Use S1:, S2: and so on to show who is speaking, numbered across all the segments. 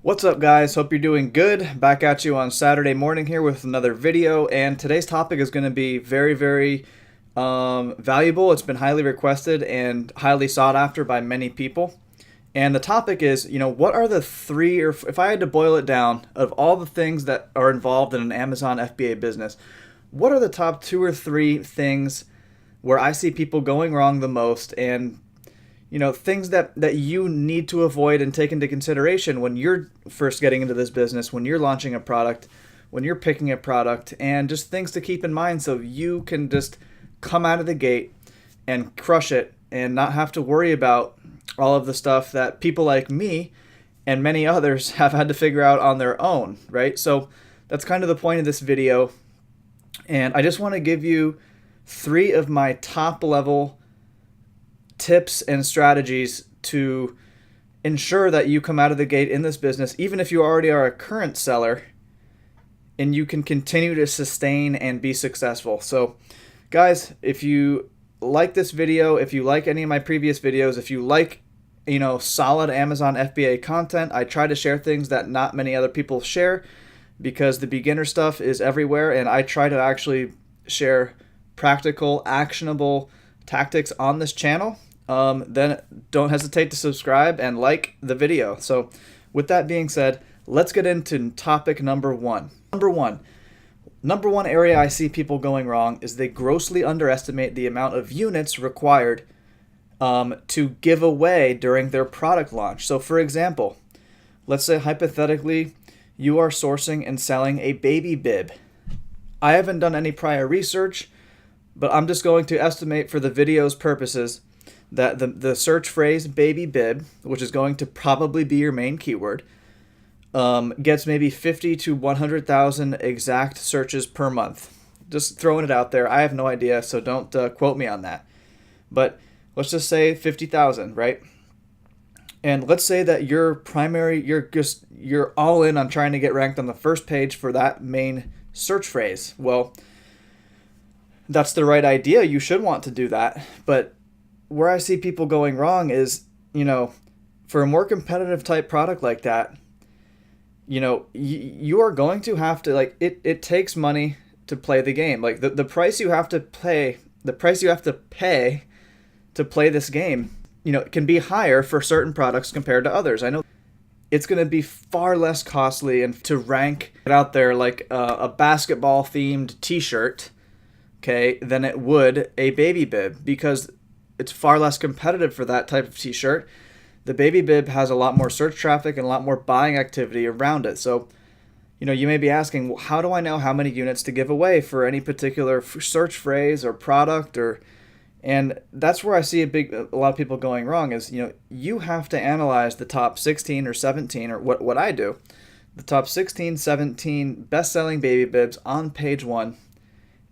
S1: What's up, guys? Hope you're doing good. Back at you on Saturday morning here with another video, and today's topic is going to be very valuable. It's been highly requested and highly sought after by many people. And the topic is, what are the three, or if I had to boil it down, of all the things that are involved in an Amazon FBA business, what are the top 2 or 3 things where I see people going wrong the most, and things that you need to avoid and take into consideration when you're first getting into this business, when you're launching a product, when you're picking a product, and just things to keep in mind so you can just come out of the gate and crush it and not have to worry about all of the stuff that people like me and many others have had to figure out on their own, right? So that's kind of the point of this video. And I just want to give you 3 of my top level tips and strategies to ensure that you come out of the gate in this business, even if you already are a current seller, and you can continue to sustain and be successful. So guys, if you like this video, if you like any of my previous videos, if you like solid Amazon FBA content, I try to share things that not many other people share because the beginner stuff is everywhere, and I try to actually share practical, actionable tactics on this channel. Then don't hesitate to subscribe and like the video. So with that being said, let's get into topic number 1. Number one area I see people going wrong is they grossly underestimate the amount of units required to give away during their product launch. So for example, let's say hypothetically you are sourcing and selling a baby bib. I haven't done any prior research, but I'm just going to estimate for the video's purposes that the search phrase baby bib, which is going to probably be your main keyword, gets maybe 50 to 100,000 exact searches per month. Just throwing it out there. I have no idea, so don't quote me on that. But let's just say 50,000, right? And let's say that you're all in on trying to get ranked on the first page for that main search phrase. Well, that's the right idea. You should want to do that. But where I see people going wrong is, for a more competitive type product like that, you are going to have to, it takes money to play the game. Like the price you have to pay, to play this game, it can be higher for certain products compared to others. I know it's going to be far less costly and to rank it out there like a basketball themed t-shirt, okay, than it would a baby bib, because it's far less competitive for that type of t-shirt. The baby bib has a lot more search traffic and a lot more buying activity around it. So, you may be asking, well, how do I know how many units to give away for any particular search phrase or product? And that's where I see a lot of people going wrong is, you have to analyze the top 16 or 17, or what I do, the top 16, 17 best-selling baby bibs on page 1,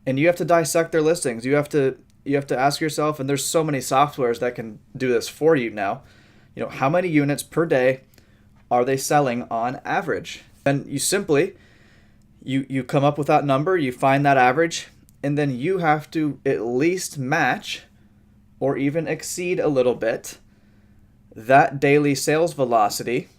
S1: and you have to dissect their listings. You have to ask yourself, and there's so many softwares that can do this for you now, how many units per day are they selling on average? And you simply, you come up with that number, you find that average, and then you have to at least match or even exceed a little bit that daily sales velocity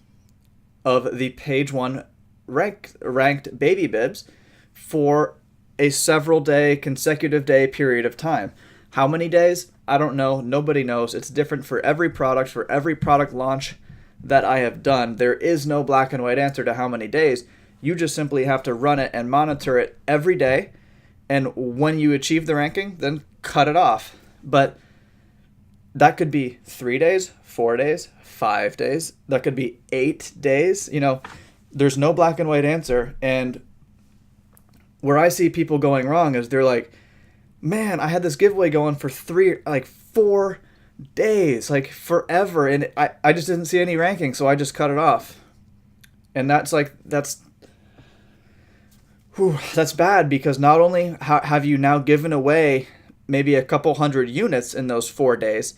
S1: of the page 1 ranked baby bibs for a several day, consecutive day period of time. How many days? I don't know. Nobody knows. It's different for every product launch that I have done. There is no black and white answer to how many days. You just simply have to run it and monitor it every day. And when you achieve the ranking, then cut it off. But that could be 3 days, 4 days, 5 days. That could be 8 days. There's no black and white answer. And where I see people going wrong is they're like, man, I had this giveaway going for 4 days, forever, and I just didn't see any ranking, so I just cut it off. And that's bad, because not only have you now given away maybe a couple hundred units in those 4 days,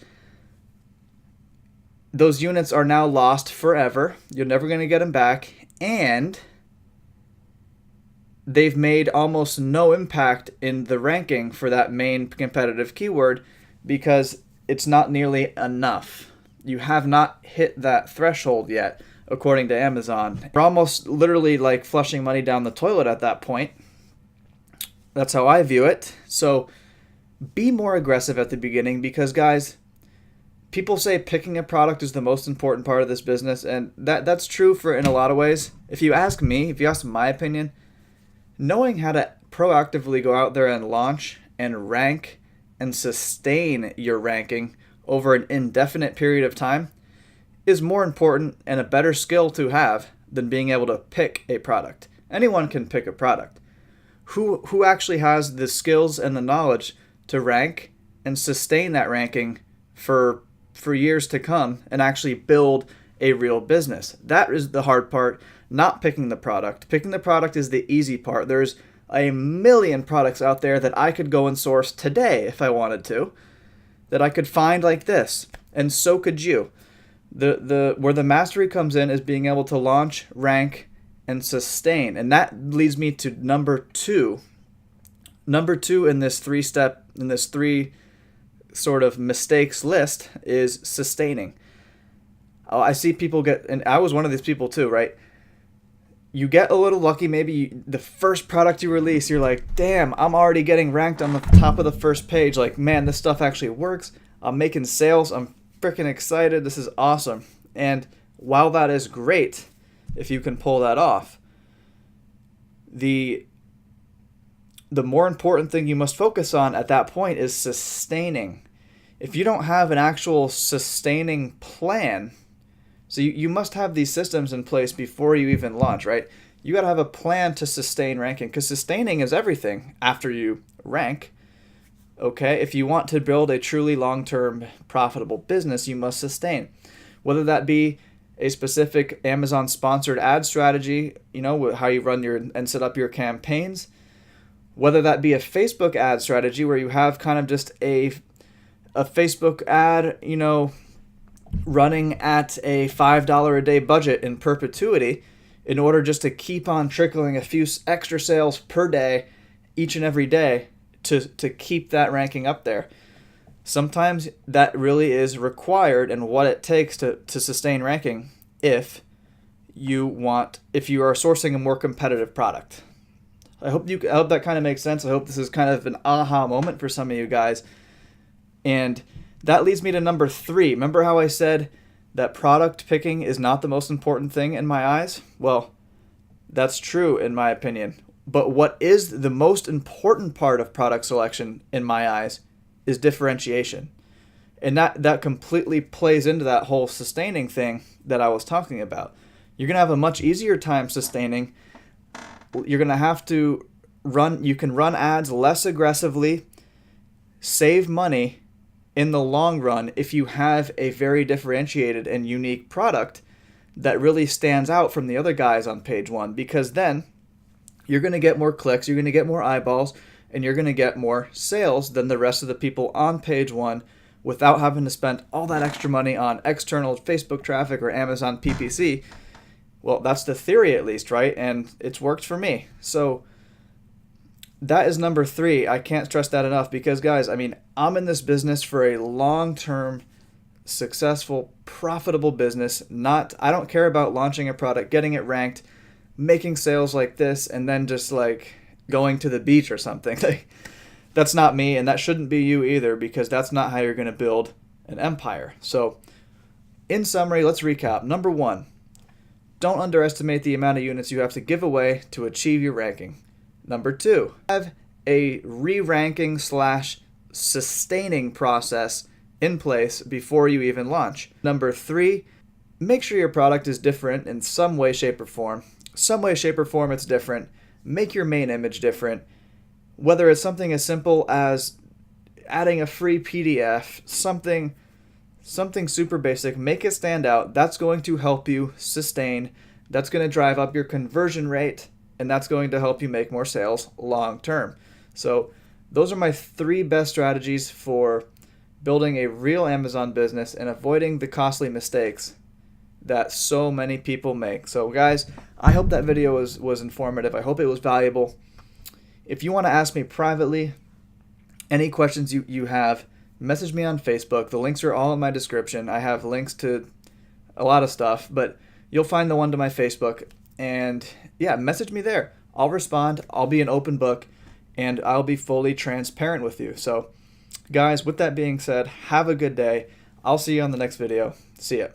S1: those units are now lost forever. You're never going to get them back, and they've made almost no impact in the ranking for that main competitive keyword because it's not nearly enough. You have not hit that threshold yet according to Amazon. We're almost literally like flushing money down the toilet at that point. That's how I view it. So be more aggressive at the beginning, because guys, people say picking a product is the most important part of this business, and that's true for in a lot of ways. If you ask me, if you ask my opinion, knowing how to proactively go out there and launch and rank and sustain your ranking over an indefinite period of time is more important and a better skill to have than being able to pick a product. Anyone can pick a product. Who actually has the skills and the knowledge to rank and sustain that ranking for years to come and actually build a real business? That is the hard part, not picking the product. Picking the product is the easy part. There's a million products out there that I could go and source today if I wanted to, that I could find like this, and so could you. Where the mastery comes in is being able to launch, rank, and sustain. And that leads me to number two. Number two in this three sort of mistakes list is sustaining. I see people get, and I was one of these people too, right? You get a little lucky. Maybe the first product you release, you're like, damn, I'm already getting ranked on the top of the first page. Like, man, this stuff actually works. I'm making sales. I'm freaking excited. This is awesome. And while that is great, if you can pull that off, the more important thing you must focus on at that point is sustaining. If you don't have an actual sustaining plan, so you must have these systems in place before you even launch, right? You got to have a plan to sustain ranking, because sustaining is everything after you rank. Okay, if you want to build a truly long-term profitable business, you must sustain. Whether that be a specific Amazon sponsored ad strategy, how you run and set up your campaigns, whether that be a Facebook ad strategy where you have kind of just a Facebook ad, running at a $5 a day budget in perpetuity in order just to keep on trickling a few extra sales per day, each and every day, to keep that ranking up there. Sometimes that really is required and what it takes to sustain ranking if you are sourcing a more competitive product. I hope that kind of makes sense. I hope this is kind of an aha moment for some of you guys. And that leads me to number 3. Remember how I said that product picking is not the most important thing in my eyes? Well, that's true in my opinion. But what is the most important part of product selection in my eyes is differentiation. And that completely plays into that whole sustaining thing that I was talking about. You're going to have a much easier time sustaining. You're going to have to you can run ads less aggressively, save money in the long run if you have a very differentiated and unique product that really stands out from the other guys on page 1, because then you're going to get more clicks, you're going to get more eyeballs, and you're going to get more sales than the rest of the people on page 1 without having to spend all that extra money on external Facebook traffic or Amazon PPC. Well, that's the theory at least, right? And it's worked for me. So that is number 3. I can't stress that enough because, guys, I'm in this business for a long-term, successful, profitable business. I don't care about launching a product, getting it ranked, making sales like this, and then just like going to the beach or something. That's not me, and that shouldn't be you either, because that's not how you're going to build an empire. So in summary, let's recap. Number 1, don't underestimate the amount of units you have to give away to achieve your ranking. Number 2, have a re-ranking / sustaining process in place before you even launch. Number 3, make sure your product is different in some way, shape, or form. Some way, shape, or form it's different. Make your main image different. Whether it's something as simple as adding a free PDF, something super basic, make it stand out. That's going to help you sustain. That's going to drive up your conversion rate, and that's going to help you make more sales long term. So those are my 3 best strategies for building a real Amazon business and avoiding the costly mistakes that so many people make. So guys, I hope that video was informative. I hope it was valuable. If you want to ask me privately any questions you have, message me on Facebook. The links are all in my description. I have links to a lot of stuff, but you'll find the one to my Facebook. And yeah, message me there. I'll respond. I'll be an open book, and I'll be fully transparent with you. So, guys, with that being said, have a good day. I'll see you on the next video. See ya.